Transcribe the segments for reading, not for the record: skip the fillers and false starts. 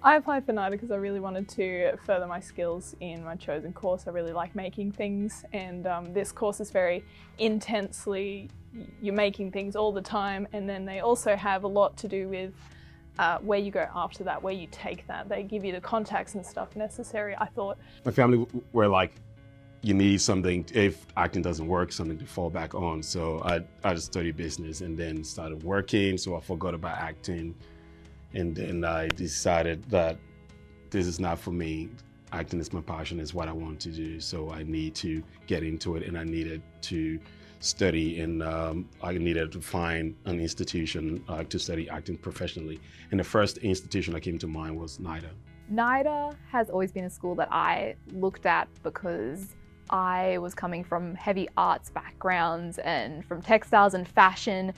I applied for NIDA because I really wanted to further my skills in my chosen course. I really like making things, and this course is very intensely, you're making things all the time, and then they also have a lot to do with where you go after that, where you take that. They give you the contacts and stuff necessary, I thought. My family were like, you need something, if acting doesn't work, something to fall back on. So I just studied business and then started working, so I forgot about acting. And then I decided that this is not for me. Acting is my passion, is what I want to do. So I need to get into it, and I needed to study, and I needed to find an institution to study acting professionally. And the first institution that came to mind was NIDA. NIDA has always been a school that I looked at because I was coming from heavy arts backgrounds and from textiles and fashion,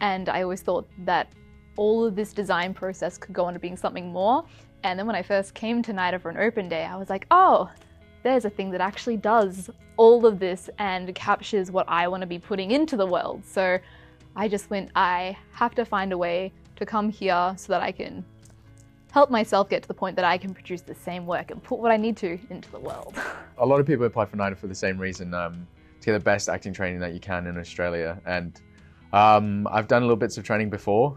and I always thought that all of this design process could go on to being something more. And then when I first came to NIDA for an open day, I was like, oh, there's a thing that actually does all of this and captures what I want to be putting into the world. So I just went, I have to find a way to come here so that I can help myself get to the point that I can produce the same work and put what I need to into the world. A lot of people apply for NIDA for the same reason, to get the best acting training that you can in Australia. And I've done little bits of training before,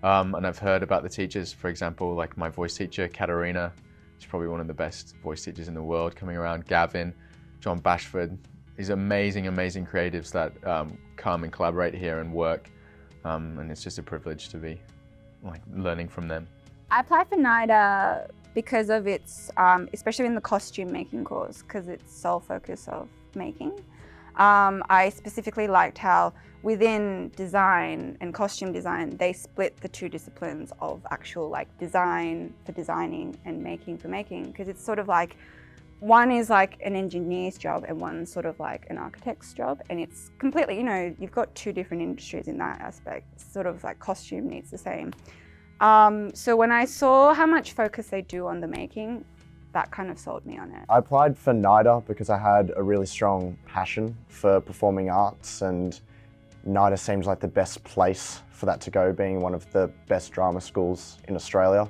and I've heard about the teachers. For example, like my voice teacher, Katerina, she's probably one of the best voice teachers in the world coming around. Gavin, John Bashford, these amazing, amazing creatives that come and collaborate here and work. And it's just a privilege to be like learning from them. I applied for NIDA because of its, especially in the costume making course, because its sole focus of making. I specifically liked how within design and costume design, they split the two disciplines of actual like design for designing and making for making, because it's sort of like, one is like an engineer's job and one's sort of like an architect's job, and it's completely, you know, you've got two different industries in that aspect. It's sort of like costume needs the same. So when I saw how much focus they do on the making, that kind of sold me on it. I applied for NIDA because I had a really strong passion for performing arts, and NIDA seems like the best place for that to go, being one of the best drama schools in Australia.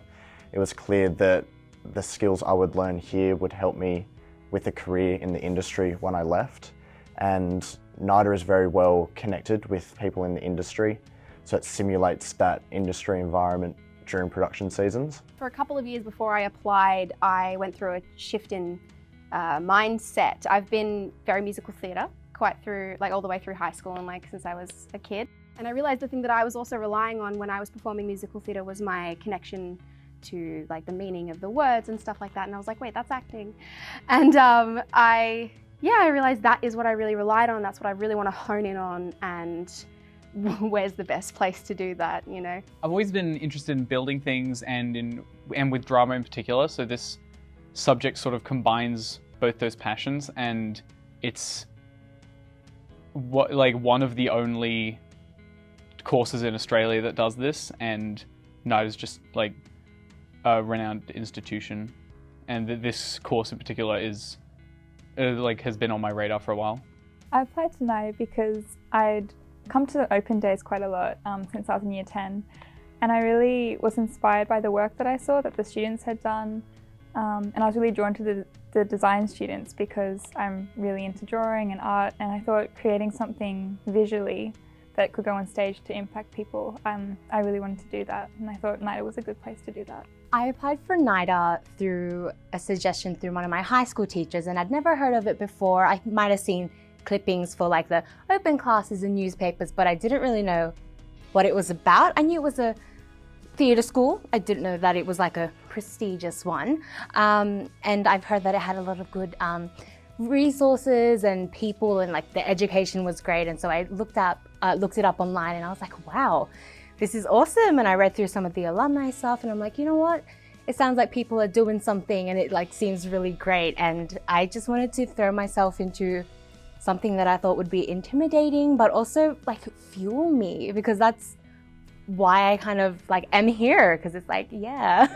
It was clear that the skills I would learn here would help me with a career in the industry when I left. And NIDA is very well connected with people in the industry, so it simulates that industry environment during production seasons. For a couple of years before I applied, I went through a shift in mindset. I've been very musical theatre, quite through, like all the way through high school and like since I was a kid. And I realised the thing that I was also relying on when I was performing musical theatre was my connection to like the meaning of the words and stuff like that. And I was like, wait, that's acting. And I realised that is what I really relied on. That's what I really want to hone in on, and where's the best place to do that, you know? I've always been interested in building things and with drama in particular. So this subject sort of combines both those passions, and it's one of the only courses in Australia that does this, and NIDA is just like a renowned institution, and this course in particular is has been on my radar for a while. I applied to NIDA because I'd come to open days quite a lot since I was in year 10, and I really was inspired by the work that I saw that the students had done, and I was really drawn to the design students because I'm really into drawing and art, and I thought creating something visually that could go on stage to impact people, I really wanted to do that, and I thought NIDA was a good place to do that. I applied for NIDA through a suggestion through one of my high school teachers, and I'd never heard of it before. I might have seen clippings for like the open classes in newspapers, but I didn't really know what it was about. I knew it was a theatre school. I didn't know that it was like a prestigious one. And I've heard that it had a lot of good resources and people, and like the education was great. And so I looked it up online, and I was like, wow, this is awesome. And I read through some of the alumni stuff, and I'm like, you know what? It sounds like people are doing something, and it like seems really great. And I just wanted to throw myself into something that I thought would be intimidating, but also like fuel me, because that's why I kind of like am here, because it's like, yeah.